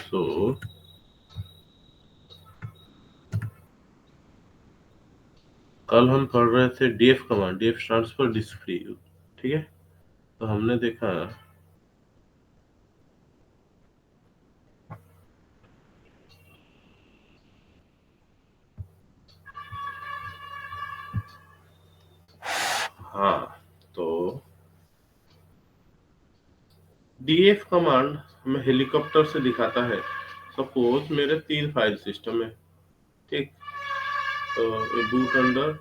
सो कल हम पढ़ रहे थे df command. df stands for disk free. ठीक है, तो हमने देखा हाँ, तो df कमांड हमें हेलीकॉप्टर से दिखाता है। सपोज मेरे 3 फाइल सिस्टम है, ठीक। तो रूट अंडर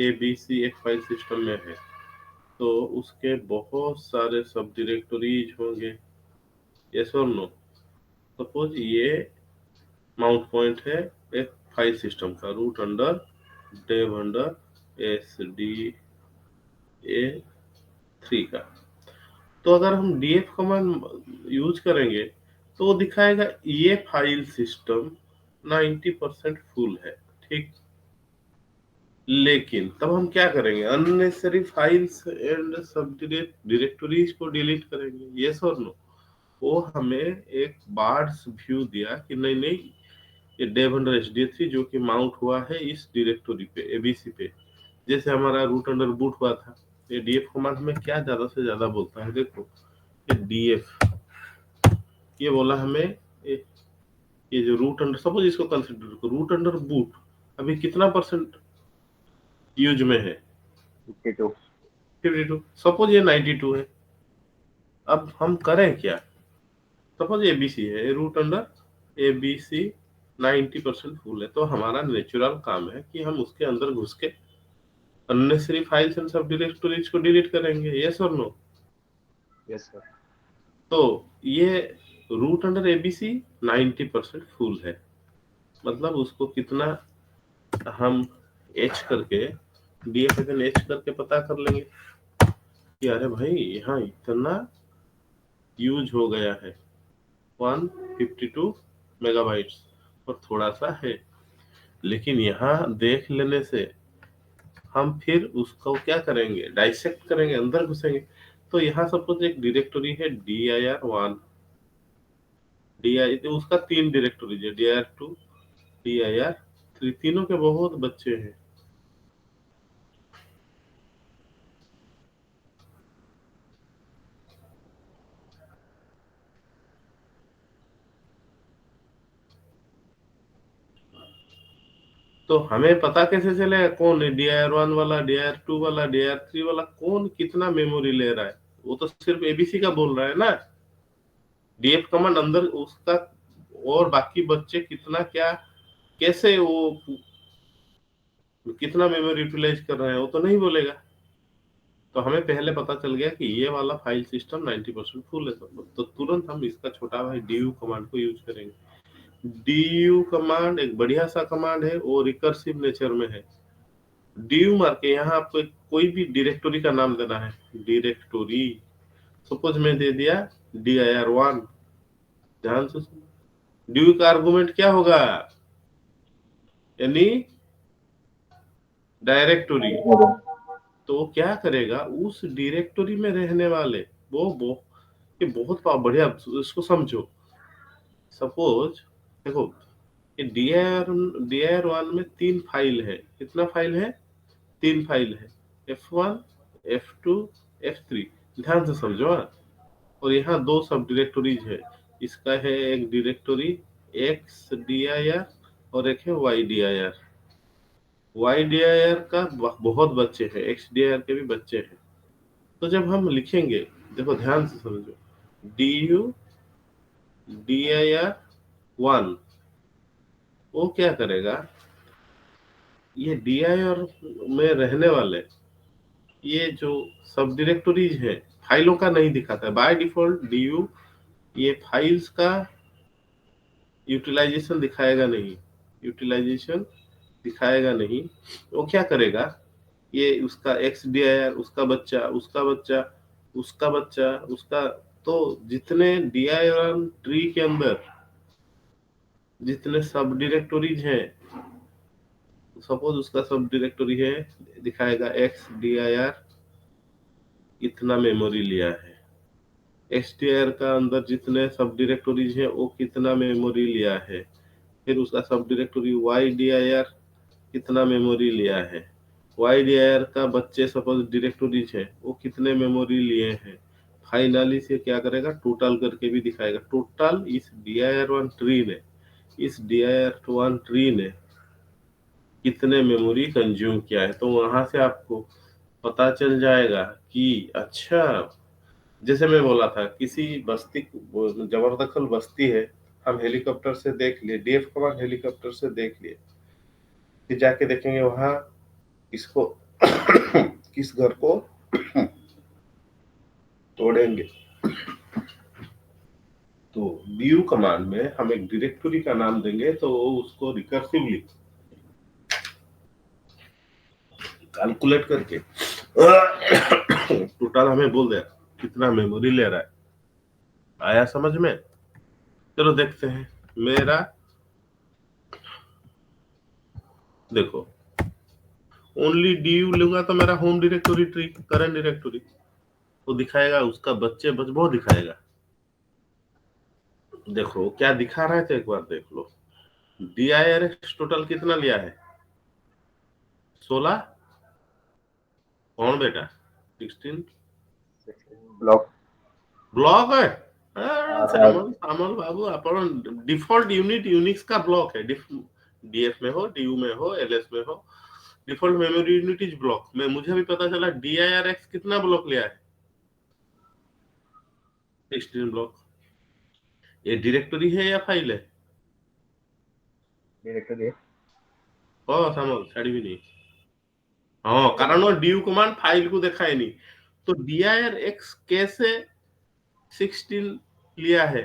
एबीसी एक फाइल सिस्टम में है, तो उसके बहुत सारे सब डायरेक्टरीज होंगे। यस और नो? सपोज ये माउंट पॉइंट है एक फाइल सिस्टम का, root under dev under S D A 3 का। तो अगर हम df कमांड यूज करेंगे तो वो दिखाएगा ये फाइल सिस्टम 90% फुल है, ठीक। लेकिन तब हम क्या करेंगे? अननेसेसरी फाइल्स एंड सब डायरेक्टरीज को डिलीट करेंगे। यस और नो? वो हमें एक बार्स व्यू दिया कि नहीं नहीं, ये डेव अंडर एसडी3 जो कि माउंट हुआ है इस डायरेक्टरी पे, एबीसी पे, जैसे हमारा रूट अंडर बूट हुआ था। ये डीएफ कमांड हमें क्या ज्यादा से ज्यादा बोलता है? देखो, ये डीएफ ये बोला हमें, ये जो रूट अंडर, सपोज इसको कंसिडर करो, रूट अंडर बूट अभी कितना परसेंट यूज में है? 52। सपोज ये 92 है। अब हम करें क्या? सपोज एबीसी है, रूट अंडर एबीसी 90% फुल है, तो हमारा नेचुरल काम है कि हम उसके अंदर घुस के अननेसेसरी फाइल्स एंड सब डायरेक्टरीज को डिलीट करेंगे। यस और नो? Yes sir. तो ये रूट अंडर एबीसी 90% फुल है, मतलब उसको कितना हम एच करके, डीएफ एच करके पता कर लेंगे कि अरे भाई यहाँ इतना यूज हो गया है, 152 मेगाबाइट्स और थोड़ा सा है। लेकिन यहाँ देख लेने से हम फिर उसको क्या करेंगे? डाइसेक्ट करेंगे, अंदर घुसेंगे। तो यहाँ सपोज एक डायरेक्टरी है dir1, तो उसका 3 डायरेक्टरीज है, dir2, dir3, तीनों के बहुत बच्चे हैं। तो हमें पता कैसे चलेगा कौन dir1 वाला, dir2 वाला, dir3 वाला कौन कितना मेमोरी ले रहा है? वो तो सिर्फ एबीसी का बोल रहा है ना। डीएफ कमांड अंदर उसका और बाकी बच्चे कितना क्या, कैसे वो कितना मेमोरी यूटिलाइज कर रहे हैं वो तो नहीं बोलेगा। तो हमें पहले पता चल गया कि ये वाला फाइल सिस्टम 90% फुल है, तो तुरंत हम इसका छोटा भाई du कमांड को यूज करेंगे। du कमांड एक बढ़िया सा कमांड है, वो रिकर्सिव नेचर में है। du मार के यहाँ आपको कोई भी डायरेक्टरी का नाम देना है, डायरेक्टरी। सपोज मैं दे दिया dir1। ध्यान से du का आर्गुमेंट क्या होगा? यानी डायरेक्टरी। तो वो क्या करेगा? उस डायरेक्टरी में रहने वाले वो ये बहुत बढ़िया, इसको समझो। सपोज देखो, ये dir1 में 3 फाइल है। कितना फाइल है? 3 फाइल है, f1, f2, f3। ध्यान से समझो। और यहाँ 2 सब डायरेक्टरीज है। इसका है एक डायरेक्टरी एक्स dir और एक है वाई dir। वाई dir का बहुत बच्चे हैं, एक्स dir के भी बच्चे हैं। तो जब हम लिखेंगे, देखो ध्यान से समझो, du dir1, वो क्या करेगा? ये dir में रहने वाले ये जो सब डायरेक्टरीज है, फाइलों का नहीं दिखाता है बाय डिफॉल्ट। du ये फाइल्स का यूटिलाइजेशन दिखाएगा नहीं, यूटिलाइजेशन दिखाएगा नहीं। वो क्या करेगा? ये उसका एक्स dir, उसका बच्चा, उसका बच्चा, उसका बच्चा, उसका, तो जितने dir ट्री के अंदर जितने सब डायरेक्टरीज हैं, सपोज उसका सब डायरेक्टरी है, दिखाएगा एक्स dir इतना मेमोरी लिया है। एसटीआर का अंदर जितने सब डायरेक्टरीज है वो कितना मेमोरी लिया है, फिर उसका sub directory Y D I R कितना मेमोरी लिया है, वाई डी आई आर का बच्चे सपोज डायरेक्टरीज है वो कितने मेमोरी लिए हैं। फाइनली से क्या करेगा, टोटल करके भी दिखाएगा, टोटल इस D I are one tree ने, इस D I are one tree ने कितने मेमोरी कंज्यूम किया है। तो वहां से आपको पता चल जाएगा कि अच्छा, जैसे मैं बोला था किसी बस्ती, जबरदखल बस्ती है, हम हेलीकॉप्टर से देख लिए, डीएफ कमान हेलीकॉप्टर से देख लिए, फिर जाके देखेंगे वहां किसको किस घर को तोड़ेंगे। तो बीयू कमांड में हम एक डायरेक्टरी का नाम देंगे तो वो उसको रिकर्सिवली कैलकुलेट करके टोटल हमें बोल दे कितना मेमोरी ले रहा है। आया समझ में? चलो देखते हैं। मेरा देखो, ओनली डीयू लूंगा तो मेरा home directory tree, current directory वो दिखाएगा, उसका बच्चे बच वो दिखाएगा। देखो क्या दिखा रहा है, तो एक बार देख लो। डीआईआरएक्स टोटल कितना लिया है, 16। कौन बेटा, 16 ब्लॉक। ब्लॉक है। हाँ सर। सामल सामल बाबू अपन डिफॉल्ट यूनिट यूनिक्स का ब्लॉक है। डीएफ में हो, डीयू में हो, एलएस में हो, default memory unit is block में। मुझे भी पता चला डीआईआरएक्स कितना ब्लॉक लिया है, 16 ब्लॉक। ये डायरेक्टरी है या फाइल है? डायरेक्टरी है। ओ सामल छाड़ी भी नहीं। हाँ, कारण वो डीयू कमांड फाइल को देखा ही नहीं। तो डीआईआरएक्स कैसे 16 लिया है,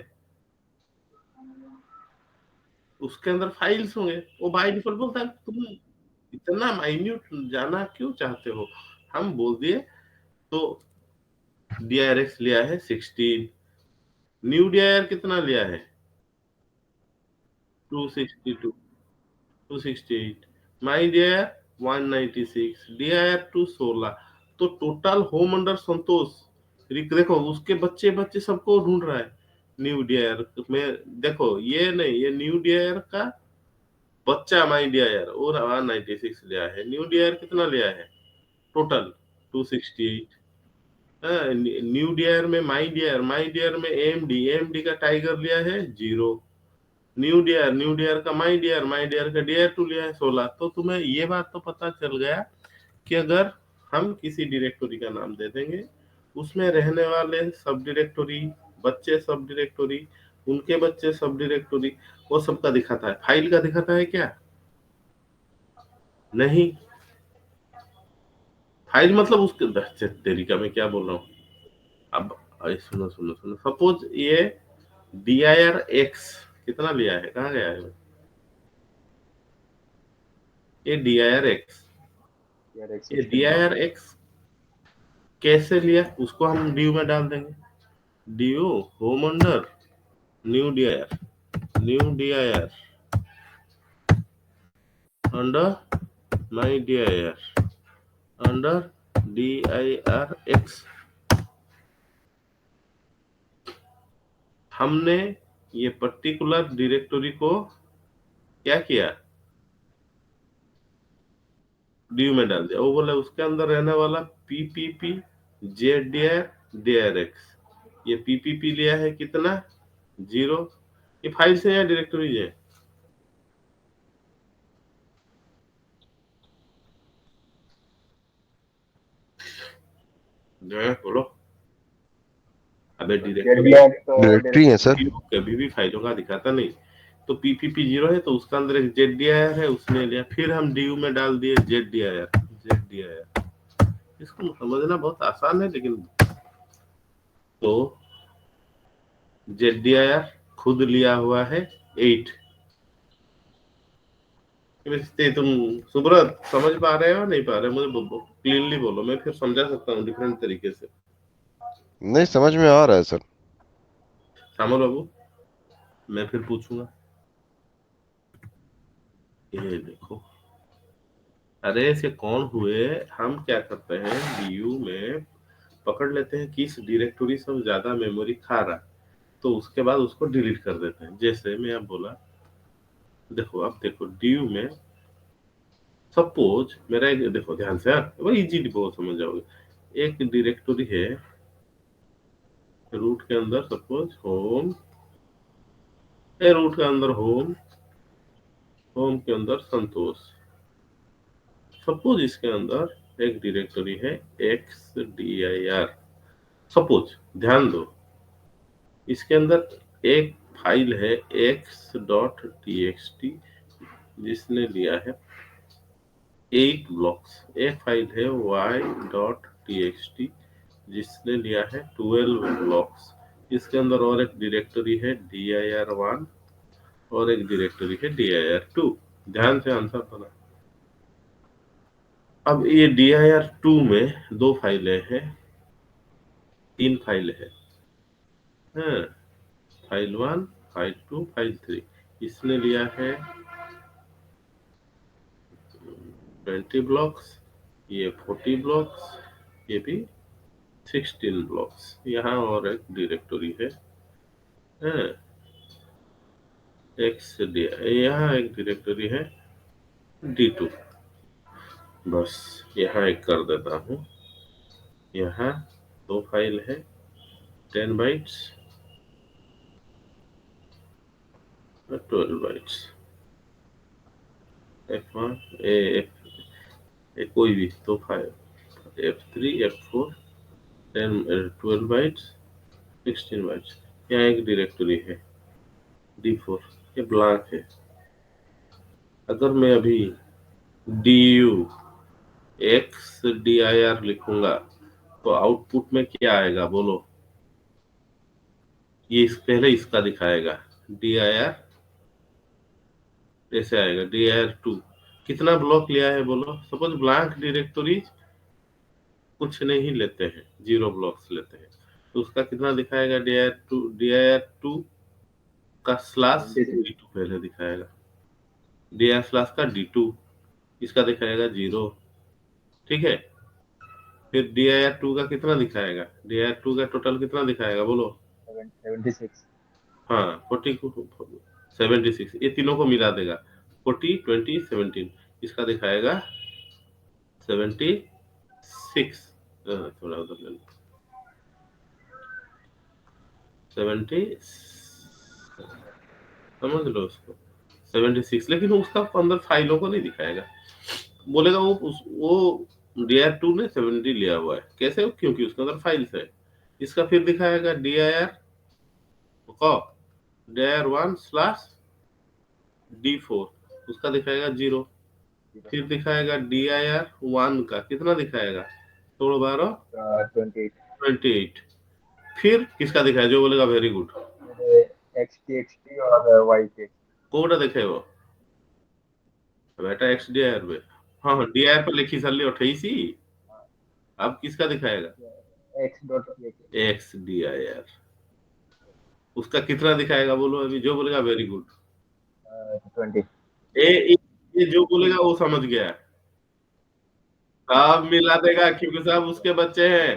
उसके अंदर फाइल्स होंगे, वो बाय डिफॉल्ट बोलता है। तुम इतना माइन्यूट जाना क्यों चाहते हो, हम बोल दिए। तो डीआरएक्स लिया है 16, न्यू डीआर कितना लिया है 262, 268, माई डीआर 196, डीआर 216। तो टोटल होम अंडर संतोष, देखो उसके बच्चे बच्चे सबको ढूंढ रहा है। न्यू डीआर में देखो, ये नहीं, ये न्यू डीआर का बच्चा माई डीआर और 196 लिया है। न्यू डीआर कितना लिया है टोटल 268। न्यू डीआर में माई डियर में एमडी का टाइगर लिया है 0। न्यू डियर का माई डियर का डियर टू लिया है 16। तो तुम्हें ये बात तो पता चल गया कि अगर हम किसी डायरेक्टरी का नाम दे देंगे, उसमें रहने वाले सब डायरेक्टरी, बच्चे सब डायरेक्टरी, उनके बच्चे सब डायरेक्टरी, वो सबका दिखाता है। फाइल का दिखाता है क्या? नहीं। फाइल मतलब उसके तरीका में क्या बोल रहा हूँ अब। सुनो सुनो सुनो, सपोज ये डी आई आर एक्स कितना लिया है, कहाँ गया है ये डी आई आर एक्स, यार एक ये D 16 I block. R X कैसे लिया, उसको हम ड्यू में डाल देंगे। Du home under new D I R, new D I R under my D I R under D I R X. हमने ये पर्टिकुलर डायरेक्टरी को क्या किया, ड्यू में डाल दिया। वो बोले उसके अंदर रहने वाला PPP Z D R D R x, ये पीपीपी लिया है कितना 0। ये फाइल से या डायरेक्टरी है? जो है बोलो। अबे डायरेक्टरी जेडबीआर तो डायरेक्टरी है सर। कभी भी फाइलों का दिखाता नहीं। तो पीपीपी 0 है तो उसका अंदर एक जेड डी आई आर है, उसने लिया। फिर हम डी यू में डाल दिए Z D I are, Z D I are. इसको समझना बहुत आसान है लेकिन। तो जेड डी आई आर खुद लिया हुआ है 8। तुम सुब्रत समझ पा रहे हो नहीं पा रहे, मुझे क्लीनली बोलो, मैं फिर समझा सकता हूँ डिफरेंट तरीके से। नहीं, समझ में आ रहा है सर। श्यामल बाबू, मैं फिर पूछूंगा। ये देखो, अरे ऐसे कौन हुए, हम क्या करते हैं डीयू में पकड़ लेते हैं किस डायरेक्टरी से ज्यादा मेमोरी खा रहा है, तो उसके बाद उसको डिलीट कर देते हैं। जैसे मैं अब बोला, देखो अब देखो डीयू में सपोज मेरा एक, देखो ध्यान से यार, वो इजी बहुत समझ जाओगे। एक डायरेक्टरी है रूट के अंदर, सपोज होम, रूट के अंदर होम, होम के अंदर संतोष। सपोज इसके अंदर एक डायरेक्टरी है x D I are. Suppose ध्यान दो, इसके अंदर एक फाइल है x dot T x T जिसने लिया है 8 ब्लॉक्स। एक फाइल है y dot T x T जिसने लिया है 12 ब्लॉक्स। इसके अंदर और एक डायरेक्टरी है dir1 और एक डायरेक्टरी है dir2। ध्यान से आंसर बना। अब ये dir2 में 2 फाइलें हैं, 3 फाइलें हैं, हाँ, फाइल 1, फाइल 2, फाइल 3। इसने लिया है 20 ब्लॉक्स, ये 40 ब्लॉक्स, ये भी 16 ब्लॉक्स। यहाँ और एक डायरेक्टरी है, हाँ, एक्स डी, यहाँ एक डायरेक्टरी है D2। बस यहाँ एक कर देता हूँ, यहाँ 2 फाइल है 10 बाइट्स 12 बाइट्स, F1 कोई भी 2 file, F3 F4 12 bytes 16 bytes. यहाँ एक डायरेक्टरी है D4, ये ब्लैंक है। अगर मैं अभी DU XDIR लिखूंगा तो आउटपुट में क्या आएगा बोलो? ये पहले इसका दिखाएगा dir, ऐसे आएगा dir2। कितना ब्लॉक लिया है बोलो? सपोज ब्लैंक डायरेक्टरी कुछ नहीं लेते हैं, 0 ब्लॉक्स लेते हैं, तो उसका कितना दिखाएगा? dir2 का स्लैश 23। D2 पहले दिखाएगा, dir स्लैश का D2, इसका दिखाएगा 0। ठीक है, फिर dir2 का कितना दिखाएगा? dir2 का टोटल कितना दिखाएगा बोलो? 76। हाँ 40 को 76, ये तीनों को मिला देगा 40 20 17, इसका दिखाएगा 76। थोड़ा उधर ले लो, 70, समझ लो उसको 76। लेकिन उसका अंदर फाइलों को नहीं दिखाएगा, बोलेगा वो dir2 ने 70 लिया हुआ है। कैसे? क्योंकि उसके अंदर फाइल्स है। इसका फिर दिखाएगा dir1 स्लैश D4, उसका दिखाएगा 0। फिर दिखाएगा dir1 का कितना दिखाएगा? 16 12 28। 28। फिर किसका दिखाएगा? जो बोलेगा वेरी गुड, XTXT और YT। कोटा देखे वो बेटा XDIR पे। हाँ हाँ, DIR पे लिखी साली 28। अब किसका दिखाएगा? XDIR, उसका कितना दिखाएगा बोलो? अभी जो बोलेगा वेरी गुड, 20। ये जो बोलेगा वो समझ गया, सब मिला देगा क्योंकि सब उसके बच्चे हैं।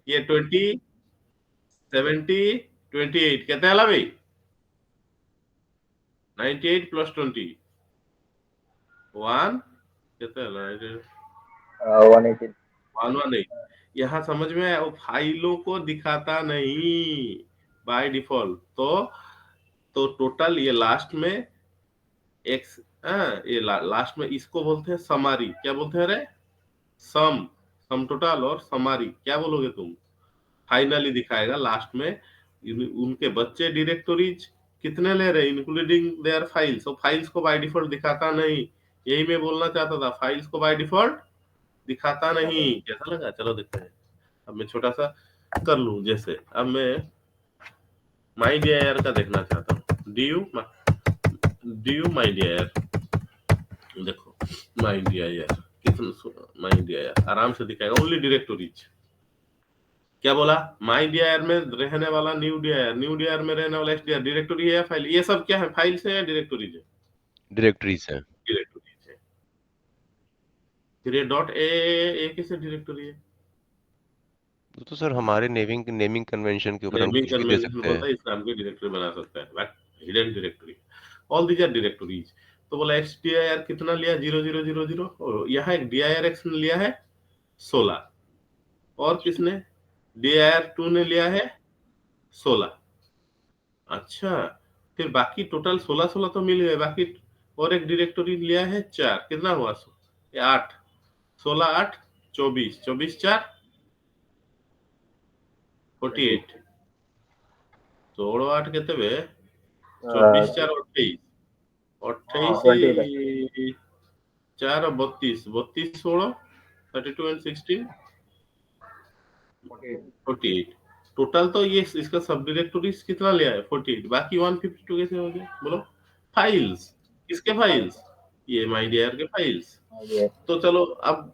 ये 20 70 28 कितना है भाई? 98 प्लस 20 1 कितना है? 118। 118। यहाँ समझ में आया? वो फाइलों को दिखाता नहीं बाय डिफॉल्ट। तो टोटल ये लास्ट में एक्स, ये लास्ट में इसको बोलते हैं समारी। क्या बोलते हैं रे? सम टोटल और समारी क्या बोलोगे तुम? फाइनली दिखाएगा लास्ट में उनके बच्चे डायरेक्टरीज कितने ले रहे इंक्लूडिंग देयर फाइल्स। तो फाइल्स को बाय डिफॉल्ट दिखाता नहीं, यही मैं बोलना चाहता था, फाइल्स को बाय डिफॉल्ट दिखाता नहीं। कैसा लगा? चलो देखते हैं। अब मैं छोटा सा कर लूं, जैसे अब मैं माई dir का देखना चाहता हूँ। डू माई dir, देखो माई dir कितना, माई dir आराम से दिखाएगा ओनली डायरेक्टरीज। क्या बोला? माई dir में रहने वाला न्यू dir में रहने वाला xdir डायरेक्टरी है या फाइल? ये सब क्या है? फाइल्स है या डायरेक्टरीज है? डायरेक्टरीज है। डायरेक्टरीज है। फिर ये डॉट ए कैसे डायरेक्टरी है? तो सर हमारे नेमिंग नेमिंग कन्वेंशन के ऊपर हम नेमिंग कुछ भी दे कन्वेंशन सकते हैं। होता है, इस नाम की डायरेक्टरी बना सकता है, but hidden directory, all these are directories. तो बोला XDIR कितना लिया, 0000, और यहाँ एक DIRX ने लिया है 16, और किसने, DIR2 ने लिया है 16। अच्छा, फिर बाकी टोटल 16 तो मिल गए, बाकी और एक डायरेक्टरी लिया है 4, कितना हुआ, 8, 16 8 24, 24 4 ट्वेंटी 48, 16 8 केते 24 4 28, ट्वेंटी था। 28 4 और 32, 32 16, 32 एंड 16 48। टोटल तो ये इसका सब डायरेक्टरीज कितना लिया है, 48, बाकी 152 कैसे हो गया बोलो। फाइल्स, किसके फाइल्स, ये माई डियर के फाइल्स। ये तो चलो अब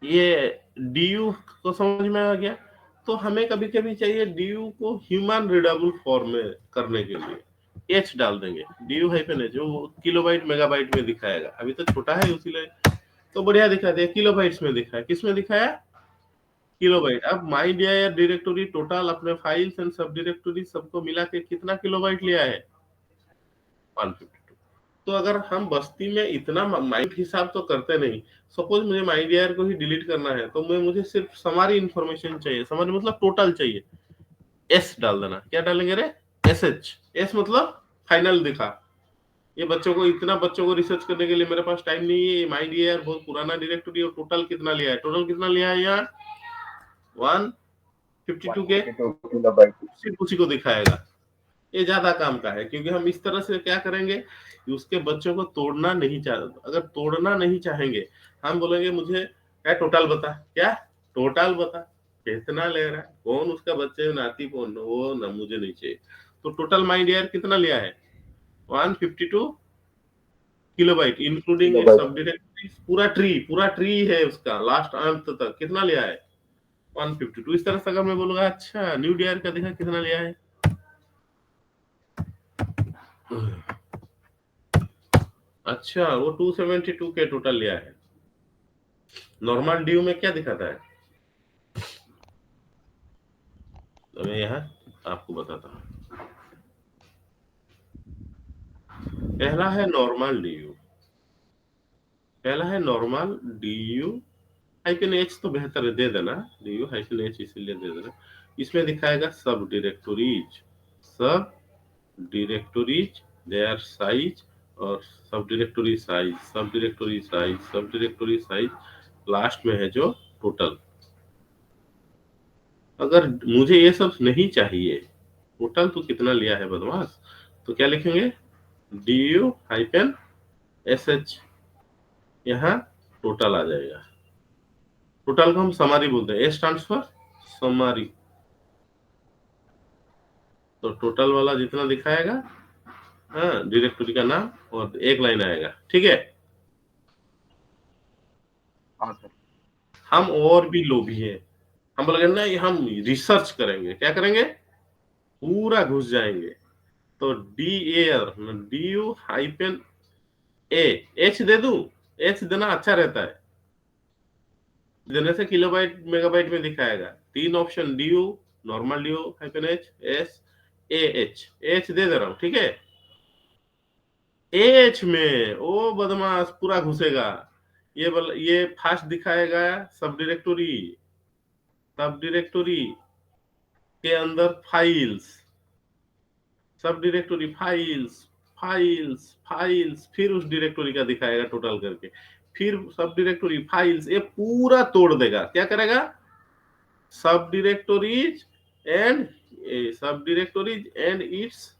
ये DU को समझ में आ गया। तो हमें कभी कभी चाहिए DU को ह्यूमन रीडेबल फॉर्म में करने के लिए H डाल देंगे, DU हाइफन H, जो किलोबाइट मेगाबाइट में दिखाएगा, अभी तो छोटा है उसीलिए तो बढ़िया दिखा दिया, किलोबाइट्स में दिखाया, किस में दिखाया, किलोबाइट। अब माई डियर डायरेक्टरी टोटल अपने फाइल्स एंड सब डायरेक्टरी सबको मिला के कितना किलोबाइट लिया है, 152। तो अगर हम बस्ती में इतना माइंड हिसाब तो करते नहीं, सपोज मुझे माई डियर को ही डिलीट करना है, तो मुझे सिर्फ समारी इंफॉर्मेशन चाहिए, समारी मतलब टोटल चाहिए, एस डाल देना, क्या डालेंगे रे, SH, एस मतलब फाइनल दिखा। ये बच्चों को, इतना बच्चों को रिसर्च करने के लिए मेरे पास टाइम नहीं है, माई डियर बहुत पुराना डायरेक्टरी, और टोटल कितना लिया है, टोटल कितना लिया है यहाँ 152 के, 152 किलोबाइट। सिर्फ उसी को दिखाएगा। ये ज्यादा काम का है, क्योंकि हम इस तरह से क्या करेंगे कि उसके बच्चों को तोड़ना नहीं चाहते, अगर तोड़ना नहीं चाहेंगे, हम बोलेंगे मुझे क्या टोटल बता, क्या टोटल बता, कितना ले रहा है, कौन उसका बच्चे नाती कौन, वो ना मुझे नहीं चाहिए। तो टोटल माई डियर कितना लिया है, 152 किलोबाइट, इंक्लूडिंग किलोबाइट सब डायरेक्टरीज, पूरा ट्री है उसका, लास्ट अंत तक कितना लिया है 152। इस तरह से अगर मैं बोलूंगा अच्छा न्यू डियर का देखा कितना लिया है, अच्छा वो 272 के टोटल लिया है। नॉर्मल ड्यू में क्या दिखाता है, तो मैं यहाँ आपको बताता हूँ। पहला है नॉर्मल ड्यू, पहला है नॉर्मल DU हाइफन H, तो बेहतर है दे देना, DU हाइफन H इसीलिए दे देना। इसमें दिखाएगा सब डायरेक्टरीज, सब डायरेक्टरीज देयर साइज, और सब डायरेक्टरी साइज, सब डायरेक्टरी साइज, सब डायरेक्टरी साइज, लास्ट में है जो टोटल। अगर मुझे ये सब नहीं चाहिए, टोटल तो कितना लिया है बदमाश, तो क्या लिखेंगे, DU हाइफन SH, यहाँ टोटल आ जाएगा। टोटल को हम समारी बोलते हैं, S स्टैंड्स फॉर समारी। तो टोटल वाला जितना दिखाएगा, हाँ डायरेक्टरी का नाम और एक लाइन आएगा, ठीक है। हाँ सर। हम और भी लोभी हैं, हम बोलेंगे नहीं हम रिसर्च करेंगे, क्या करेंगे, पूरा घुस जाएंगे। तो DU हाइफन A, H दे दूं, H देना अच्छा रहता है, देने से किलोबाइट मेगाबाइट में दिखाएगा। तीन option, DU normal DU hyphen H, S, AH, H दे दे रहा हूं, ठीक है। AH में ओ बदमाश पूरा घुसेगा, ये फास्ट दिखाएगा सब डायरेक्टरी, सब डायरेक्टरी के अंदर फाइल्स, सब डायरेक्टरी फाइल्स, फाइल्स फाइल्स, फिर उस डायरेक्टरी का दिखाएगा टोटल करके, फिर सब डायरेक्टरी फाइल्स, ये पूरा तोड़ देगा, क्या करेगा, सब डायरेक्टरीज एंड सब डायरेक्टरीज एंड इट्स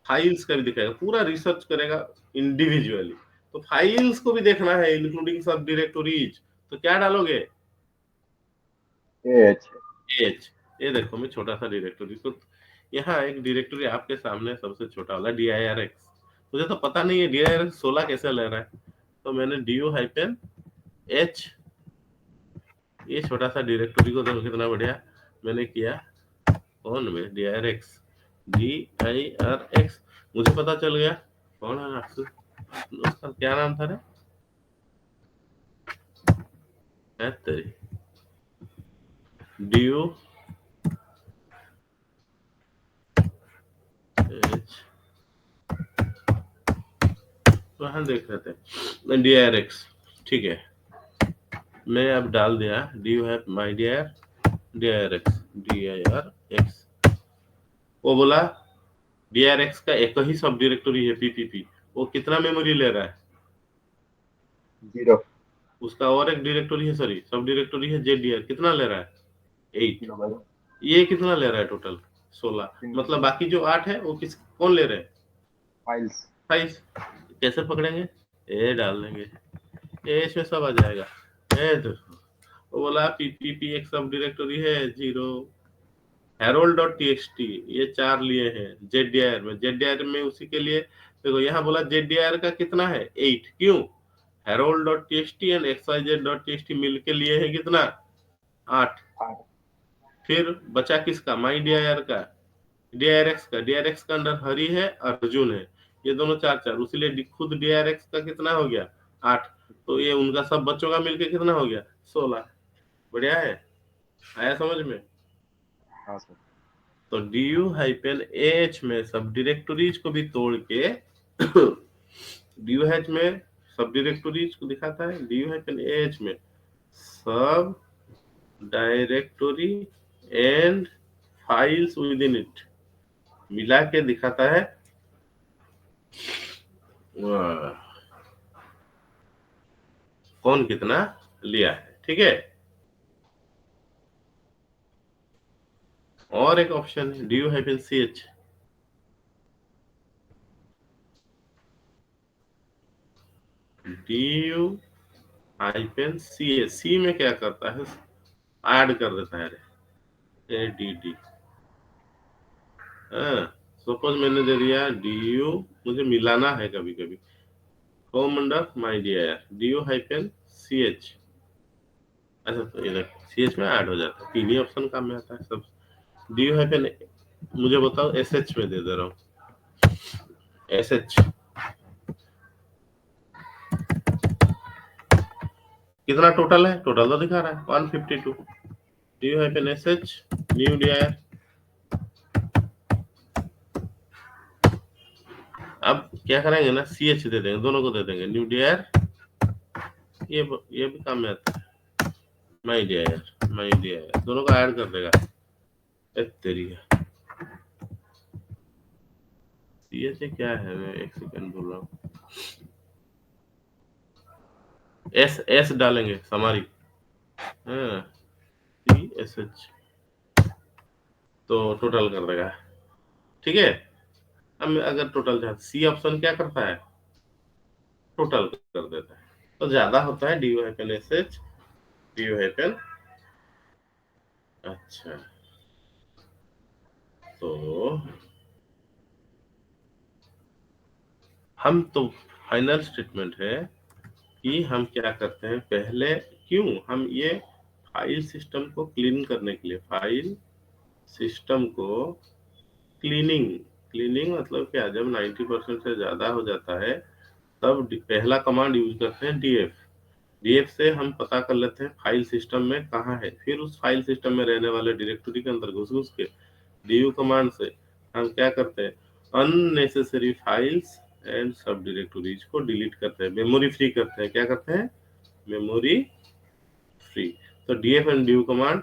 फाइल्स का भी दिखाएगा, पूरा रिसर्च करेगा इंडिविजुअली। तो फाइल्स को भी देखना है इंक्लूडिंग सब डायरेक्टरीज, तो क्या डालोगे, एच। एच। ये देखो मैं छोटा सा डायरेक्टरी, तो यहाँ एक डायरेक्टरी आपके सामने सबसे छोटा वाला DIRX, मुझे तो पता नहीं है DIRX 16 कैसे ले रहा है, तो मैंने DU हाइफन H, ये छोटा सा डायरेक्टरी को देखो कितना बढ़िया मैंने किया, कौन में DIRX, DIRX, मुझे पता चल गया कौन है आपसे, उसका क्या नाम था रे, तेरी du h, वहां देख रहे थे dir x, ठीक है। मैं अब डाल दिया do you have my dir x, वो बोला dir x का एक ही सब डायरेक्टरी है ppp, वो कितना मेमोरी ले रहा है? 0 उसका और एक डायरेक्टरी है, सॉरी सब डायरेक्टरी है zdir, कितना ले रहा है? 8। किलोबाइट ये कितना ले रहा है टोटल? 16। तीन मतलब बाकी जो 8 है वो कौन ले रहे हैं? फाइल्स। 22। कैसे पकड़ेंगे? ए डाल देंगे, ए इसमें सब आ जाएगा। ए तो वो बोला पीपीपी एक सब डायरेक्टरी है 0, हेरोल्ड डॉट टीएक्सटी ये 4 लिए हैं जेडीआर में उसी के लिए देखो, यहाँ बोला जेडीआर का कितना है? 8। क्यों? Harold dot TXT and XYZ dot TXT मिलके लिए है कितना? 8। फिर बचा किसका? माई डीआईआर का, डीआरएक्स का अंदर हरि है, अर्जुन है, ये दोनों 4 इसीलिए खुद डीआरएक्स का कितना हो गया? 8। तो ये उनका सब बच्चों का मिलके कितना हो गया? 16। बढ़िया है, आया समझ में? हाँ सर। तो du-h में सब डायरेक्टरीज को भी तोड़ के du-h में सब डायरेक्टरीज को दिखाता है, du-h में सब directory and files with in it मिला के दिखाता है कौन कितना लिया है, ठीक है। और एक ऑप्शन है du-ch, du-ch सी में क्या करता है? ऐड कर देता है, add, सपोज मैंने दे दिया du, मुझे मिलाना है कभी कभी, होम अंडर माई du-ch, अच्छा तो ये ch में ऐड हो जाता है, तीन ही ऑप्शन काम में आता है सब। du-, मुझे बताओ sh में दे दे रहा हूँ, sh कितना टोटल है? टोटल तो दिखा रहा है 152, du-sh न्यू dir। अब क्या करेंगे ना, ch दे देंगे, दोनों को दे देंगे न्यू dir, ये भी काम में आता है, माई dir दोनों को ऐड कर देगा। तेरी है ch क्या है, मैं एक सेकंड बोल रहा हूँ, एस डालेंगे समारी, हाँ ch, तो टोटल कर देगा, ठीक है। अब अगर टोटल चाहते, सी ऑप्शन क्या करता है? टोटल कर देता है, तो ज्यादा होता है du-sh, du-, अच्छा तो हम तो फाइनल स्टेटमेंट है कि हम क्या करते हैं पहले, क्यों हम ये फाइल सिस्टम को क्लीन करने के लिए, फाइल सिस्टम को क्लीनिंग, क्लीनिंग मतलब क्या, जब 90% से ज्यादा हो जाता है तब पहला कमांड यूज करते हैं df, df से हम पता कर लेते हैं फाइल सिस्टम में कहाँ है, फिर उस फाइल सिस्टम में रहने वाले डायरेक्टरी के अंदर घुस घुस के du कमांड से हम क्या करते हैं, अननेसेसरी फाइल्स एंड सब डायरेक्टरीज को डिलीट करते हैं, मेमोरी फ्री करते हैं, क्या करते हैं? Memory free. तो df एंड du कमांड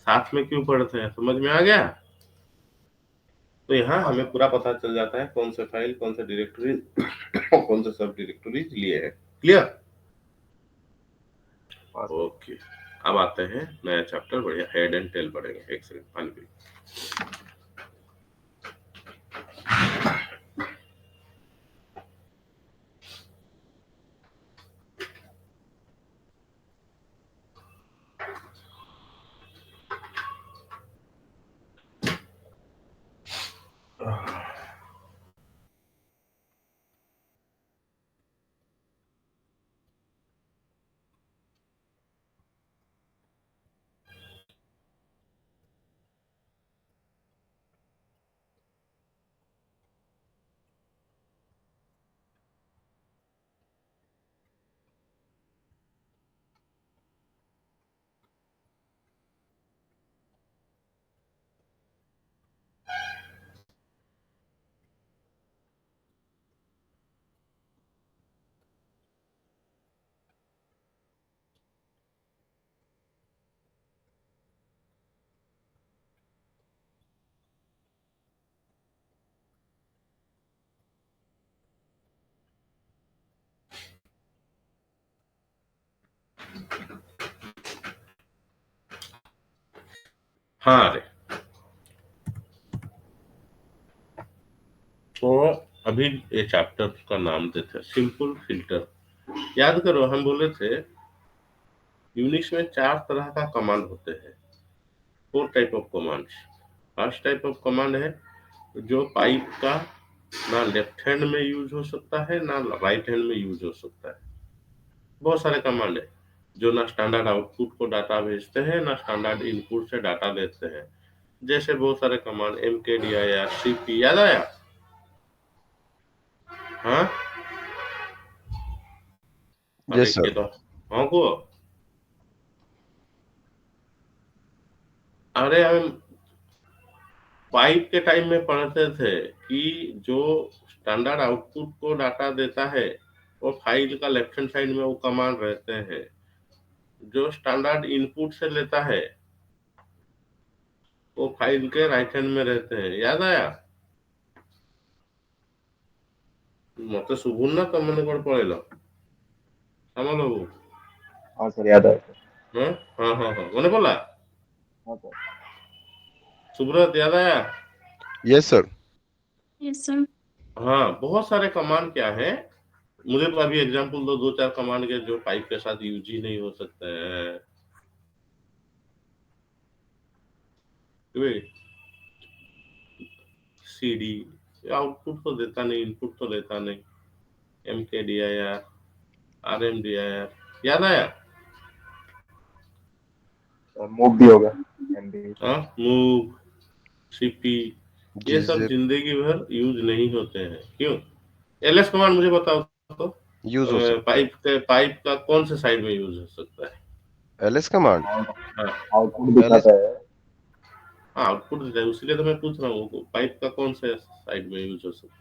साथ में क्यों पढ़ते हैं, समझ में आ गया? तो यहाँ हमें पूरा पता चल जाता है कौन से फाइल, कौन से डायरेक्टरी कौन से सब डायरेक्टरीज लिए हैं। क्लियर? ओके, अब आते हैं नया चैप्टर, बढ़िया हेड एंड टेल पढ़ेंगे। एक सेकंड पानी पी। हाँ रे, तो अभी ये चैप्टर का नाम देते सिंपल फिल्टर। याद करो हम बोले थे यूनिक्स में 4 तरह का कमांड होते हैं, 4 type of commands. First type of command है जो पाइप का ना लेफ्ट हैंड में यूज हो सकता है ना राइट हैंड में यूज हो सकता है। बहुत सारे कमांड है जो ना स्टैंडर्ड आउटपुट को डाटा भेजते हैं ना स्टैंडर्ड इनपुट से डाटा लेते हैं। जैसे बहुत सारे कमांड mkdir, cp, याद आया? हाँ, अरे यस ये सर। तो हाँ को, अरे हम पाइप के टाइम में पढ़ते थे कि जो स्टैंडर्ड आउटपुट को डाटा देता है वो फाइल का लेफ्ट हैंड साइड में वो कमांड रहते हैं, जो स्टैंडर्ड इनपुट से लेता है वो फाइल के राइट हैंड में रहते हैं। याद आया? मत शुभुन ना तुम मैंने कौन पढ़ेलो सामल बाबू? हाँ सर, याद आया सर। हाँ हाँ हाँ हाँ मैंने बोला हाँ सर। सुब्रत, याद आया? Yes sir. Yes sir. हाँ, बहुत सारे कमांड क्या है, मुझे तो अभी एग्जांपल दो, 2-4 कमांड के जो पाइप के साथ यूज ही नहीं हो सकते हैं। सीडी आउटपुट तो देता नहीं, इनपुट तो लेता नहीं। mkdir, rmdir, याद आया? मूव भी होगा, एमबी। हाँ, मूव, सीपी, ये सब gzip जिंदगी भर यूज नहीं होते हैं। क्यों? एलएस कमांड मुझे बताओ तो, यूज हो सकता पाइप का कौन से साइड में यूज हो सकता है? है। ls command. हाँ, आउटपुट ls दिखाता है। हाँ आउटपुट देता है, उसलिए तो मैं पूछ रहा हूँ पाइप का कौन से साइड में यूज हो सकता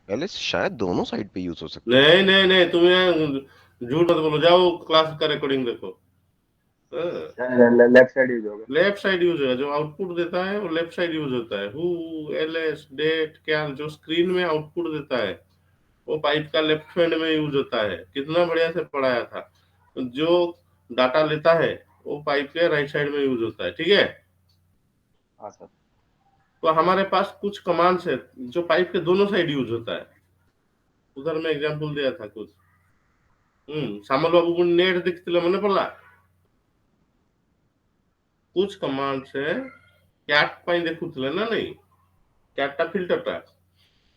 ls शायद दोनों साइड पे यूज हो सकता है? है। नहीं नहीं नहीं, तुम्हें झूठ मत बोलो, जाओ क्लास का रिकॉर्डिंग देखो। लेफ्ट साइड यूज होगा। लेफ्ट साइड यूज होगा, जो आउटपुट देता है वो लेफ्ट साइड यूज होता है। हु, एलएस, डेट, क्या जो स्क्रीन में आउटपुट देता है वो पाइप का लेफ्ट हैंड में यूज होता है। कितना बढ़िया से पढ़ाया था। जो डाटा लेता है वो पाइप के राइट साइड में यूज होता है, ठीक है? हाँ सर। तो हमारे पास कुछ कमांड्स है जो पाइप के दोनों साइड यूज होता है। उधर मैं एग्जांपल दिया था कुछ। सामल बाबू को नेट दिखते मने पड़ा कुछ कमांड्स है कैट पाई देखुले ना, नहीं कैटा फिल्टर।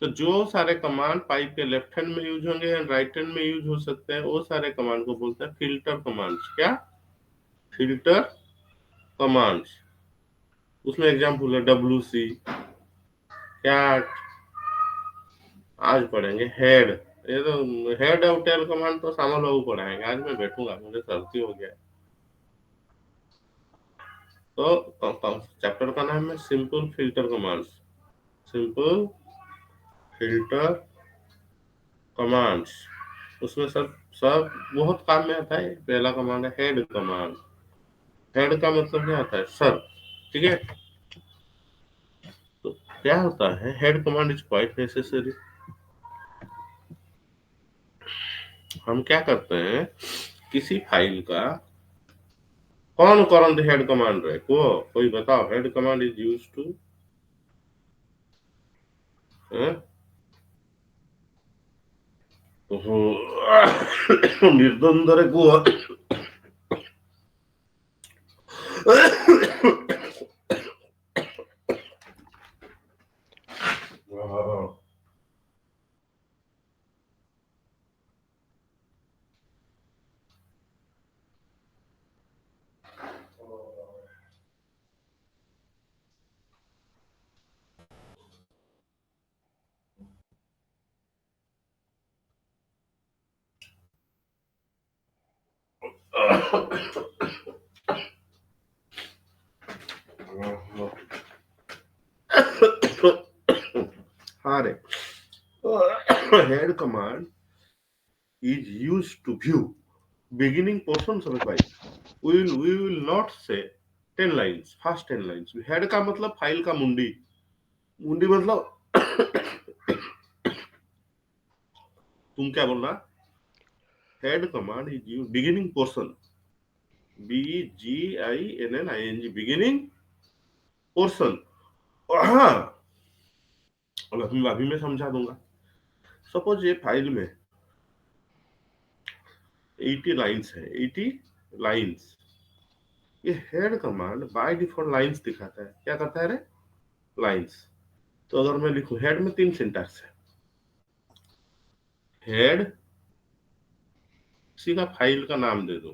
तो जो सारे कमांड पाइप के लेफ्ट हैंड में यूज होंगे एंड राइट हैंड में यूज हो सकते हैं वो सारे कमांड को बोलते हैं फिल्टर कमांड्स। क्या? Filter commands. उसमें एग्जांपल है डब्ल्यूसी, कैट, आज पढ़ेंगे हेड। ये तो हेड और टेल कमांड तो सामल बाबू पढ़ाएंगे, आज मैं बैठूंगा, मुझे सर्दी हो गया। तो चैप्टर का नाम है simple filter commands. Simple filter commands, उसमें सब सब बहुत काम में आता है। पहला कमांड है हेड कमांड। हेड का मतलब क्या होता है? सर, ठीक है? तो क्या होता है, head command is quite necessary. हम क्या करते हैं, किसी फाइल का कौन करंट हेड कमांड है को कोई बताओ। Head command is use to निर्द्वंद्व को हाँ रे, head command is used to view beginning portions of a file. We will not say 10 lines, first 10 lines. Head का मतलब फाइल का मुंडी, मुंडी मतलब तुम क्या बोल रहा? Head command is use beginning portion, BGINNING, beginning portion. हाँ, और अभी मैं समझा दूंगा। सपोज ये फाइल में 80 लाइंस है, 80 लाइंस। ये head command by default lines दिखाता है। क्या करता है रे? लाइंस। तो अगर मैं लिखूं, हेड में 3 सिंटैक्स है। हेड, किसी का फाइल का नाम दे दूं,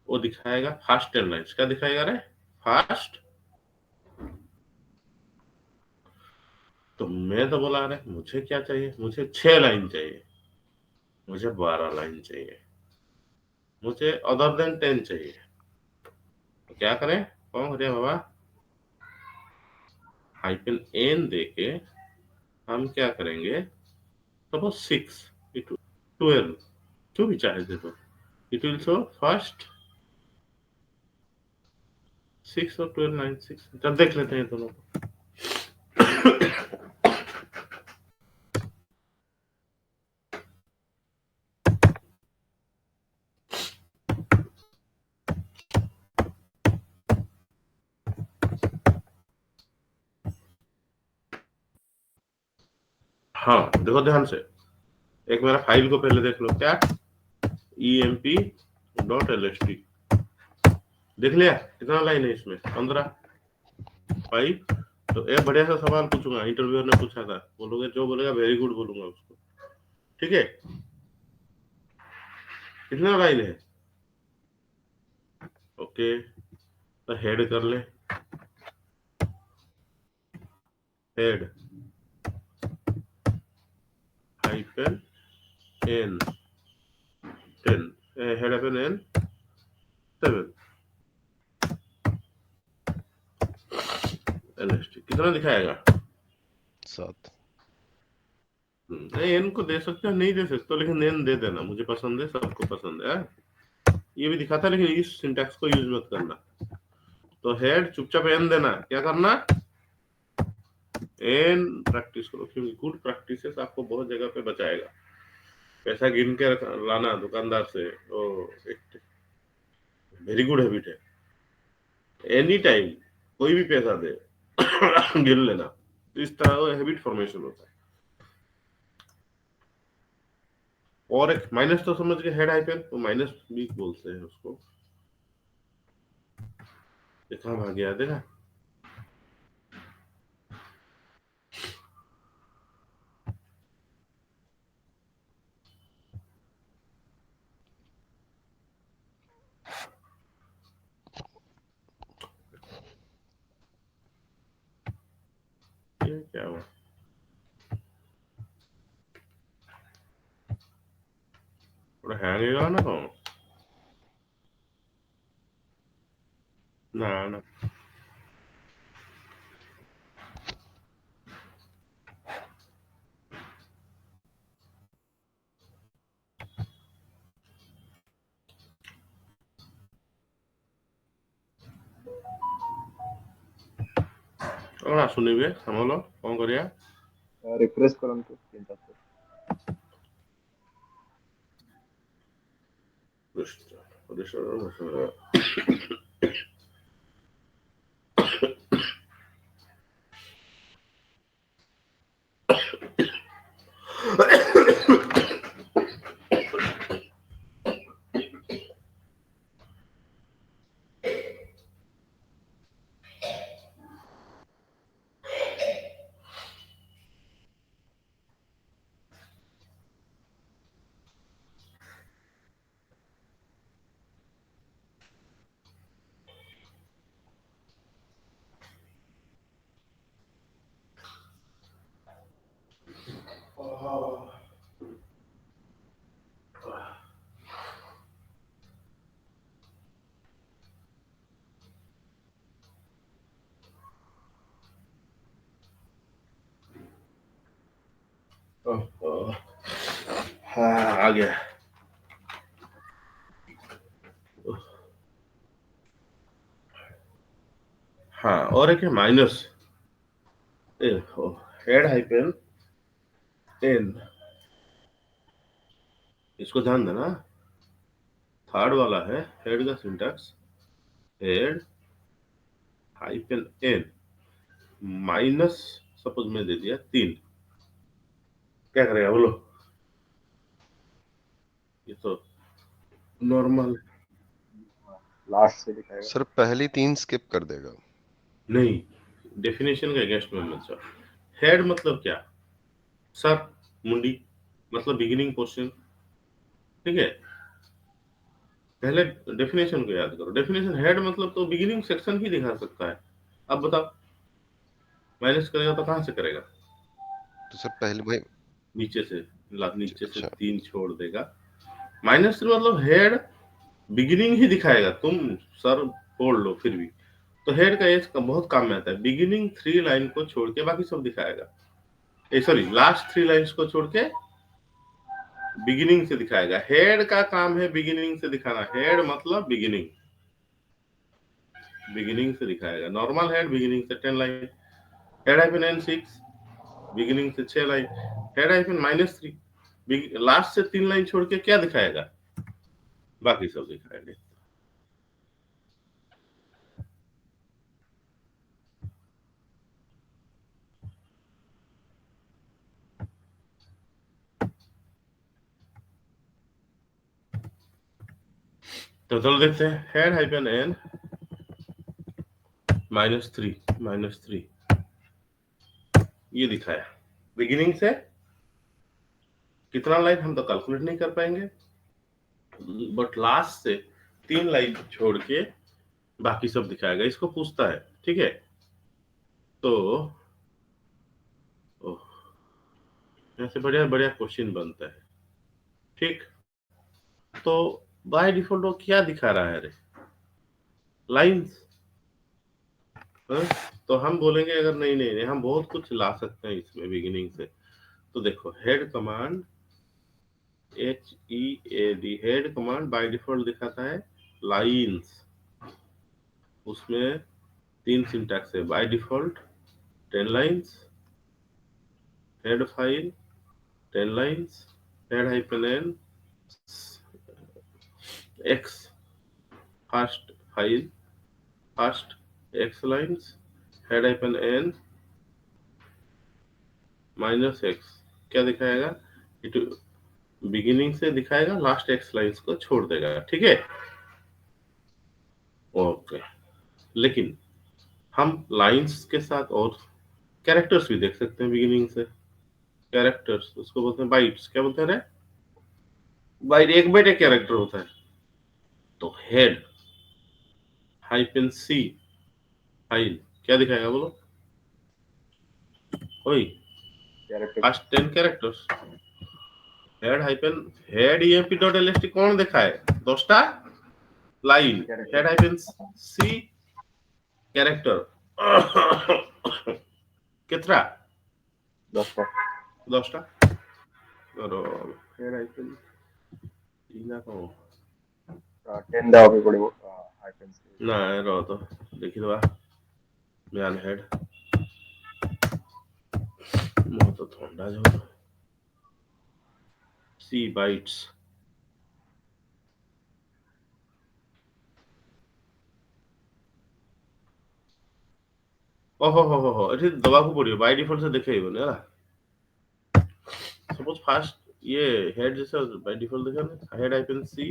वो दिखाएगा फास्ट 10 लाइन्स। क्या दिखाएगा रे? फास्ट। तो मैं तो बोला रहे मुझे क्या चाहिए, मुझे 6 लाइन चाहिए, मुझे 12 लाइन चाहिए, मुझे अदर देन 10 चाहिए। तो क्या करें? कौन करे बाबा? हाइफन एन देके हम क्या करेंगे? सपोज 6, 12, जो भी चाहे दे दो। इट विल शो फर्स्ट 6 और 12 लाइन 6। जब देख लेते हैं दोनों को। हाँ देखो ध्यान से, एक मेरा फाइल को पहले देख लो। क्या? emp.lst। देख लिया कितना लाइन है इसमें? 15। 5। तो एक बढ़िया सा सवाल पूछूंगा, इंटरव्यूअर ने पूछा था, बोलोगे, जो बोलेगा वेरी गुड बोलूंगा उसको। ठीक है? कितना लाइन है? ओके, तो हेड कर ले। Head hyphen N 10, head hyphen N 7 LST. कितना दिखाएगा? 7। एन को दे सकते हो, नहीं दे सकते हो, लेकिन एन दे देना। मुझे पसंद है, सबको पसंद है। ये भी दिखाता है, लेकिन इस सिंटैक्स को यूज मत करना। तो हेड चुपचाप एन देना। क्या करना? एन प्रैक्टिस करो, क्योंकि गुड प्रैक्टिसेस आपको बहुत जगह पे बचाएगा। पैसा गिन के लाना दुकानदार से, ओ एक वेरी गुड हैबिट है। एनी टाइम कोई भी पैसा दे गिन लेना। तो इस तरह वो हैबिट फॉर्मेशन होता है। और एक माइनस तो समझ गए, हेड हाइफन, तो माइनस भी बोलते हैं उसको। ये कहाँ भाग गया? देखा? ये क्या हुआ? थोड़ा हैंग है ना? तो ना ना, और सुनिए समझ कौन करिया। रिफ्रेश करंतु 3-4 थर। हाँ आ गया। हाँ, और एक है माइनस। हेड हाइफन एन, इसको ध्यान देना। थर्ड वाला है हेड का syntax. Head hyphen N minus suppose में दे दिया 3, क्या करेगा बोलो? ये तो नॉर्मल लास्ट से दिखाएगा। सर पहली 3 स्किप कर देगा। नहीं, डेफिनेशन के अगेंस्ट में मत जाओ। हेड मतलब क्या? सर, मुंडी, मतलब बिगिनिंग पोर्शन, ठीक है। पहले डेफिनेशन को याद करो। डेफिनेशन हेड मतलब तो बिगिनिंग सेक्शन ही दिखा सकता है। अब बताओ, माइनस करेगा तो कहां से करेगा? तो सर पहले भाई नीचे से, नीचे से अच्छा 3 छोड़ देगा। माइनस 3 मतलब हेड बिगिनिंग ही दिखाएगा। तुम सर बोल लो फिर भी तो हेड का एज का बहुत काम में आता है। बिगिनिंग 3 लाइन को छोड़ के बाकी सब दिखाएगा। सॉरी, लास्ट 3 लाइंस को छोड़ के बिगिनिंग से दिखाएगा। हेड का काम है बिगिनिंग से दिखाना। हेड मतलब बिगिनिंग, बिगिनिंग से दिखाएगा। नॉर्मल हेड बिगिनिंग से 10 line, head hyphen N 6 beginning से 6 line, head hyphen minus 3 last से 3 लाइन छोड़ के क्या दिखाएगा? बाकी सब दिखाएगा। तो चलो देखते हैं। हेड हाइफन एन -3 ये दिखाया। बिगिनिंग से कितना लाइन हम तो कैलकुलेट नहीं कर पाएंगे, बट लास्ट से 3 लाइन छोड़ के बाकी सब दिखाएगा। इसको पूछता है, ठीक है। तो ऐसे बढ़िया बढ़िया क्वेश्चन बनता है, ठीक। तो बाय डिफॉल्ट वो क्या दिखा रहा है रे? लाइंस। तो हम बोलेंगे अगर नहीं नहीं नहीं हम बहुत कुछ ला सकते हैं इसमें बिगिनिंग से। तो देखो, head command HEAD, head command by default दिखाता है लाइंस। उसमें 3 सिंटैक्स है by default. 10 lines, head file 10 lines, head hyphen N X first file first X lines, head hyphen N -x क्या दिखाएगा? इट बिगिनिंग से दिखाएगा, लास्ट एक्स लाइंस को छोड़ देगा, ठीक है। ओके, लेकिन हम लाइंस के साथ और कैरेक्टर्स भी देख सकते हैं बिगिनिंग से। कैरेक्टर्स उसको बोलते हैं बाइट्स। क्या बोलते हैं रे? बाइट, एक बाइट एक कैरेक्टर होता है। तो हेड हाइफन सी फाइल क्या दिखाएगा बोलो? वही character first 10 characters. Head hyphen head emp dot lst कौन दिखाए? 10टा लाइन। कैरेक्टर हेड हाइफन सी कैरेक्टर कितना? 10 दसटा। और हेड हाइफन इना को 10 দেওয়া পড়িব হাইফেন না রহ তো দেখি দেবা ম্যান হেড মত ঠান্ডা যাও सी बाइट्स। ओहो এটি দବାକୁ পড়িବ বাই डिफॉल्ट से देखेइबो ना। सपोज फर्स्ट ये हेड जैसा बाय डिफॉल्ट देखा ना, हेड हाइफन सी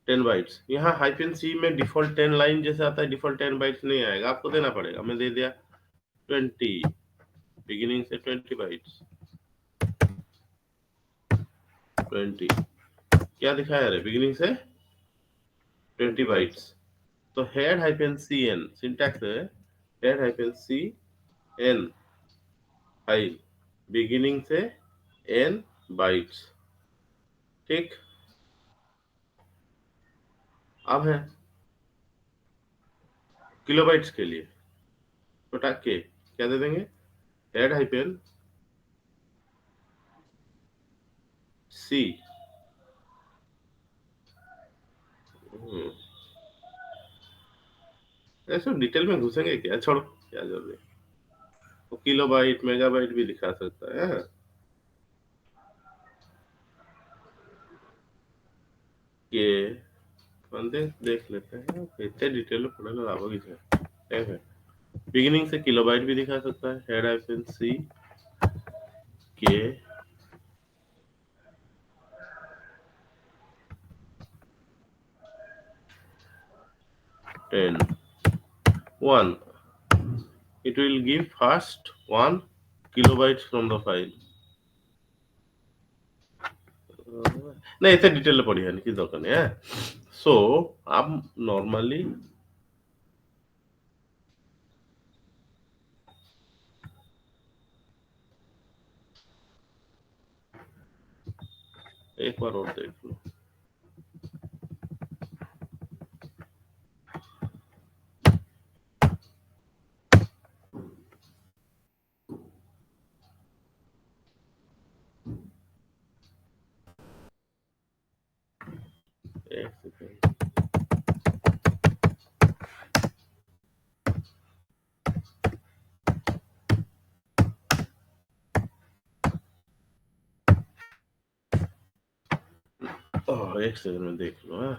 10 बाइट्स। यहाँ हाइफन सी में डिफॉल्ट 10 लाइन जैसे आता है, डिफॉल्ट 10 बाइट्स नहीं आएगा, आपको देना पड़ेगा। मैं दे दिया 20 बिगिनिंग से 20 बाइट्स 20 क्या दिखाया रे? बिगिनिंग से 20 बाइट्स। तो head hyphen C N syntax है head hyphen C N file beginning से एन बाइट्स, ठीक। अब है किलोबाइट्स के लिए तो टाक के क्या दे देंगे? हेड हाइफन सी ऐसे डिटेल में घुसेंगे क्या? छोड़ो, क्या जरूरत है। वो किलोबाइट मेगाबाइट भी दिखा सकता है। के देख लेते हैं, इतने डिटेल में पढ़ने लाभ है। बिगिनिंग से किलोबाइट भी दिखा सकता है, हेड हाइफन सी के ten 1, it will give first 1 kilobyte from the file। नहीं इतने डिटेल में पढ़ी है नहीं, किस दरकार नहीं है। सो आप नॉर्मली एक बार और देख लो। एक सेकंड। एक सेकंड में देख लो।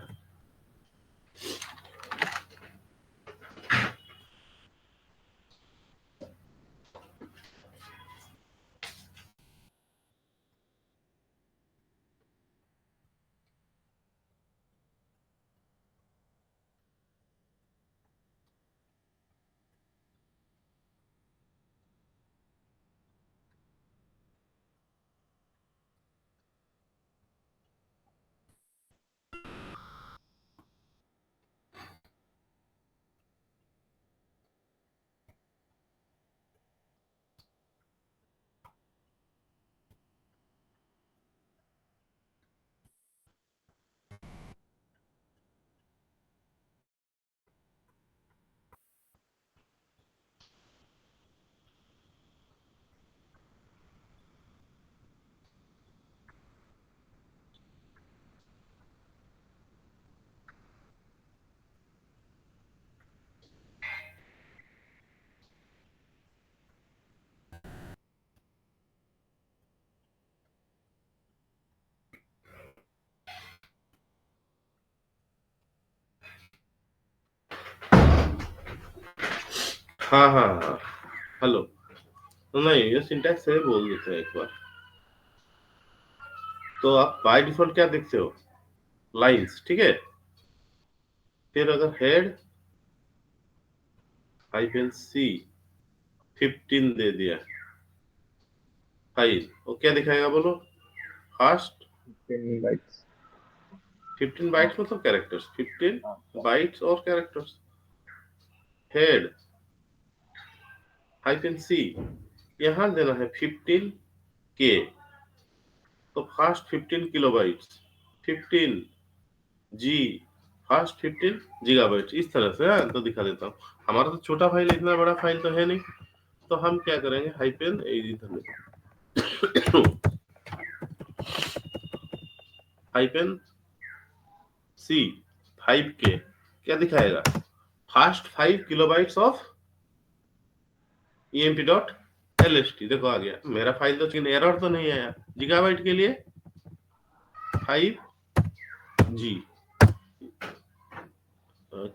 हाँ, हेलो। तो नहीं, ये सिंटैक्स से बोल देते हैं एक बार। तो आप बाय डिफॉल्ट क्या देखते हो? लाइंस, ठीक है। फिर अगर हेड हाइफन सी 15 दे दिया फाइल, वो क्या दिखाएगा बोलो? फर्स्ट 15 बाइट्स 15 बाइट्स मतलब कैरेक्टर्स, 15 हाँ बाइट्स और कैरेक्टर्स। हेड हाइफन सी यहाँ देना है 15 के, तो फर्स्ट 15 किलोबाइट्स, 15 जी फर्स्ट 15 गीगाबाइट्स, इस तरह से। हाँ, तो दिखा देता हूँ। हमारा तो छोटा फाइल, इतना बड़ा फाइल तो है नहीं, तो हम क्या करेंगे, हाइफन हाइफन सी 5 के क्या दिखाएगा? First 5 kilobytes of emp dot lst। देखो आ गया मेरा फाइल, तो लेकिन एरर तो नहीं आया। गीगाबाइट के लिए 5G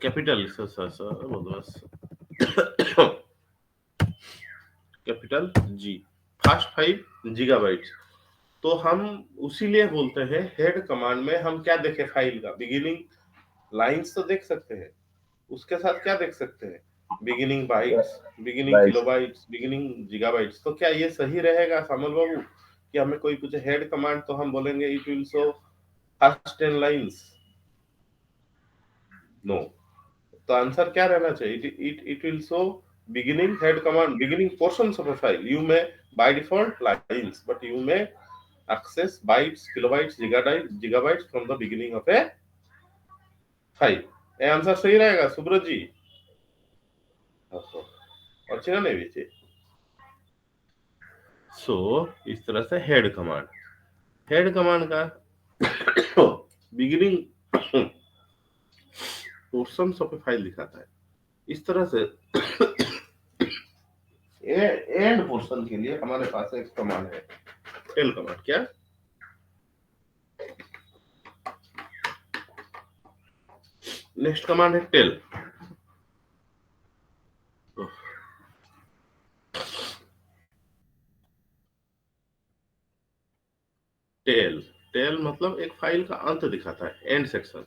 capital capital G, first 5 gigabytes. तो हम उसीलिए बोलते हैं हेड कमांड में हम क्या देखें, फाइल का बिगिनिंग लाइंस तो देख सकते हैं, उसके साथ क्या देख सकते हैं? Beginning bytes, beginning Bytes. Kilobytes, beginning gigabytes. तो क्या ये सही रहेगा सामल बाबू कि हमें कोई पूछे हेड कमांड तो हम बोलेंगे it will show first 10 lines? No. तो आंसर क्या रहना चाहिए? It will show beginning head command, beginning portions of a file. You may by default lines, but you may access bytes, kilobytes, gigabytes from the beginning of a file। ये answer सही रहेगा सुब्रत जी? अच्छी ना नहीं बेचे। सो इस तरह से हेड कमांड का beginning portions of A file दिखाता है। इस तरह से एंड पोर्शन के लिए हमारे पास एक कमांड है, टेल कमांड। क्या? नेक्स्ट कमांड है टेल। टेल टेल मतलब एक फाइल का अंत दिखाता है, end section.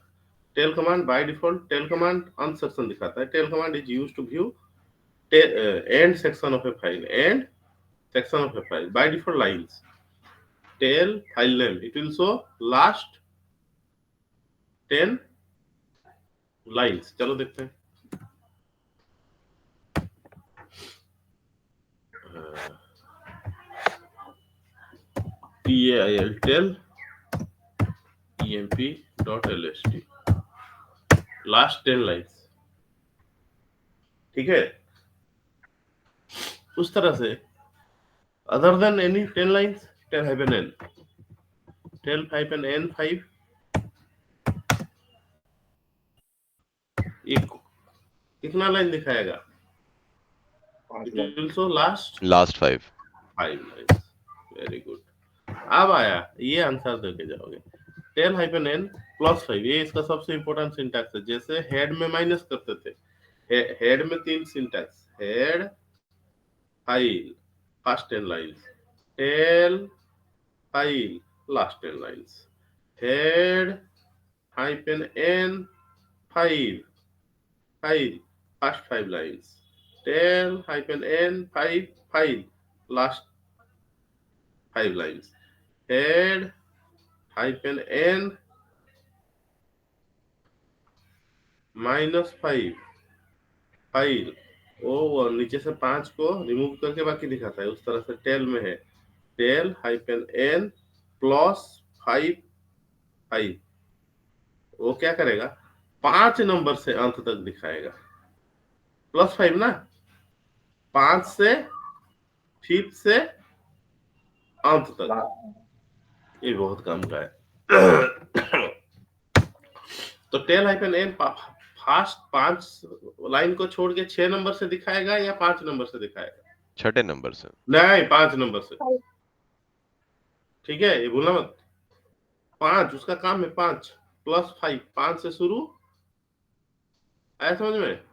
Tail command by default tail command अंत सेक्शन दिखाता है। Tail command is used to view end section of a file, end section of a file by default lines. Tail file name, it will show last 10 lines. चलो देखते हैं। TAIL tail emp.lst last 10 lines, ठीक है। उस तरह से other than any 10 lines, tail hyphen n, tail hyphen n5 एक कितना लाइन दिखाएगा? पांच It line will show last last 5 lines. Very good, अब आया, ये आंसर दे के जाओगे। टेल हाइफन n +5, ये इसका सबसे इंपॉर्टेंट सिंटैक्स है। जैसे हेड में माइनस करते थे, हेड में 3 syntax, head file first 10 lines, tail file last 10 lines, head hyphen n file file first 5 lines, tail hyphen n file last 5 lines, head hyphen n -5 file, वो नीचे से 5 को रिमूव करके बाकी दिखाता है। उस तरह से टेल में है टेल हाइफन n +5 फाइल, वो क्या करेगा? 5 नंबर से अंत तक दिखाएगा। +5 ना, 5 से 5 से अंत तक, लास्ट ये बहुत कम का है। तो tail hyphen n first 5 line को छोड़ के 6 नंबर से दिखाएगा या 5 नंबर से दिखाएगा? छठे नंबर से। नहीं, 5 नंबर से, ठीक है, ये भूलना मत। 5 उसका काम है, 5 +5, 5 से शुरू, आया समझ में?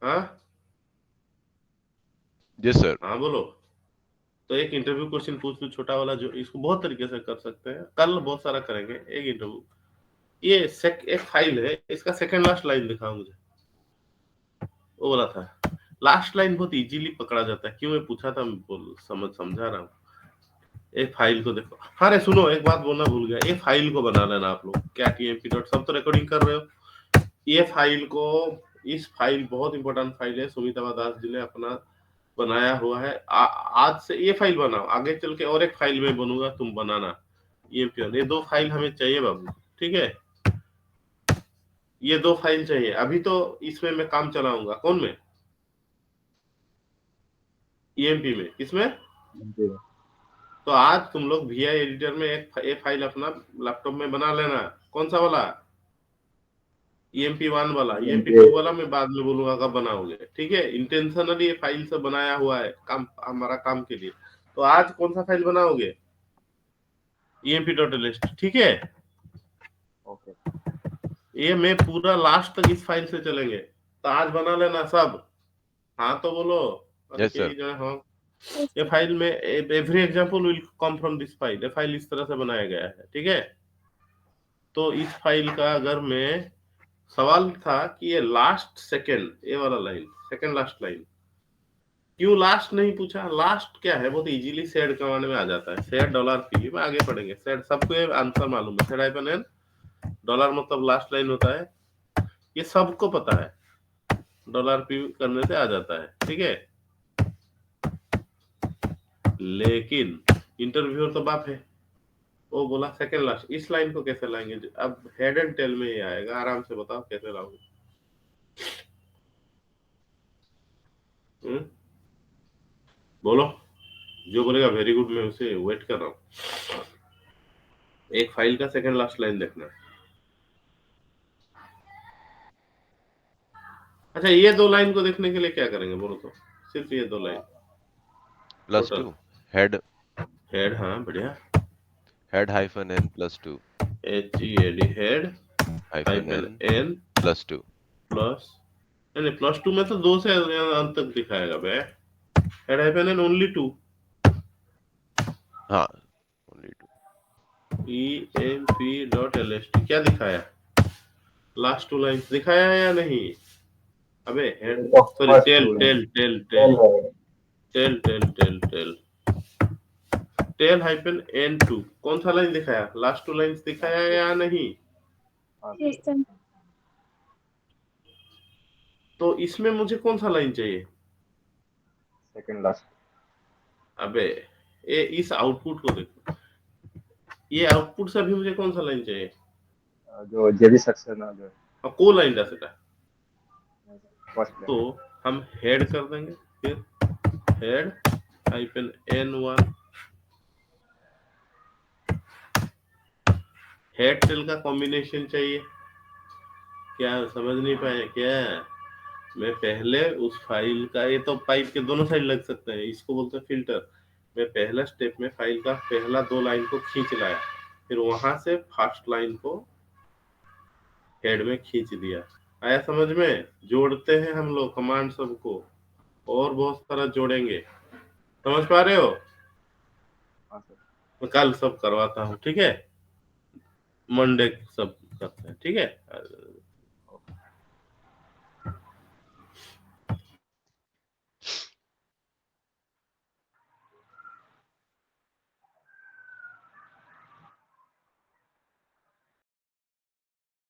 हाँ जी सर। हाँ बोलो। तो एक इंटरव्यू क्वेश्चन पूछ लो छोटा वाला, जो इसको बहुत तरीके से कर सकते हैं, कल बहुत सारा करेंगे। एक इंटरव्यू, ये एक फाइल है, इसका सेकंड लास्ट लाइन दिखाओ मुझे। वो बोला था लास्ट लाइन बहुत इजीली पकड़ा जाता है, क्यों? मैं पूछा था, मैं समझा रहा हूँ। एक फाइल को देखो, हाँ रे सुनो, एक बात बोलना भूल गया, ये फाइल को बना लेना आप लोग। क्या tmp डॉट, सब तो रिकॉर्डिंग कर रहे हो, ये फाइल को, इस फाइल बहुत इंपॉर्टेंट फाइल है, सुमिता दास जी ने अपना बनाया हुआ है। आज से ये फाइल बनाओ, आगे चल के और एक फाइल में बनूंगा, तुम बनाना। ये 2 फाइल हमें चाहिए बाबू, ठीक है? ये 2 फाइल चाहिए। अभी तो इसमें मैं काम चलाऊंगा, कौन में? EMP में, किसमें? तो आज तुम लोग VI एडिटर में एक फाइल अपना लैपटॉप में बना लेना। कौन सा वाला? EMP1 वाला। EMP2 वाला मैं बाद में बोलूंगा कब बनाओगे, ठीक है? इंटेंशनली ये फाइल से बनाया हुआ है, काम, हमारा काम के लिए। तो आज कौन सा फाइल बनाओगे? emp.lst, ठीक है? ओके, ये मैं पूरा लास्ट तक इस फाइल से चलेंगे, तो आज बना लेना सब। हाँ तो बोलो। Yes, sir. हाँ, ये फाइल में every example will come from this file. ये फाइल इस तरह से बनाया गया है, ठीक है? तो इस फाइल का अगर मैं, सवाल था कि ये लास्ट सेकंड, ये वाला लाइन, सेकंड लास्ट लाइन, क्यों लास्ट नहीं पूछा? लास्ट क्या है? बहुत इजीली सेड कमांड में आ जाता है। सेड $p में आगे पढ़ेंगे। सेड सबको ये आंसर मालूम है। सेड हाइफन n डॉलर मतलब लास्ट लाइन होता है, ये सबको पता है। $p करने से आ जाता है, ठीक है? लेकिन इंटरव्यूअर तो बाप है, वो बोला सेकंड लास्ट। इस लाइन को कैसे लाएंगे? अब हेड एंड टेल में ये आएगा, आराम से बताओ कैसे लाओगे? बोलो, जो बोलेगा वेरी गुड, मैं उसे वेट कर रहा हूँ। एक फाइल का सेकंड लास्ट लाइन देखना। अच्छा, ये 2 लाइन को देखने के लिए क्या करेंगे बोलो तो? सिर्फ ये 2 लाइन +2 हेड हेड, हाँ बढ़िया। Head -n +2 HEAD head hyphen hyphen n N +2। Plus नहीं +2 में तो 2 से अंत तक दिखाएगा बे। हेड हाइफन एन ओनली 2 हाँ only 2। EMP.LST क्या दिखाया? लास्ट 2 लाइंस दिखाया है या नहीं? अबे head sorry first tail to tail tail tail tail है। Tail tail tail tail tail hyphen N2 कौन सा लाइन दिखाया? लास्ट 2 लाइंस दिखाया है या नहीं? हाँ, तो इसमें मुझे कौन सा लाइन चाहिए? Second last. अबे ये इस आउटपुट को देखो, ये आउटपुट से अभी मुझे कौन सा लाइन चाहिए? जो जेबी सेक्शन है जो को लाइन डाल सकता फर्स्ट तो हम हेड कर देंगे, फिर head hyphen N1 head tail का कॉम्बिनेशन चाहिए क्या? समझ नहीं पाए क्या? मैं पहले उस फाइल का, ये तो पाइप के दोनों साइड लग सकते हैं, इसको बोलते हैं फिल्टर। मैं पहला स्टेप में फाइल का पहला 2 लाइन को खींच लाया, फिर वहां से फर्स्ट लाइन को हेड में खींच दिया। आया समझ में? जोड़ते हैं हम लोग कमांड सबको, और बहुत सारा जोड़ेंगे। समझ पा रहे हो? हाँ सर। मैं कल सब करवाता हूँ, ठीक है? मंडे सब करते हैं, ठीक है?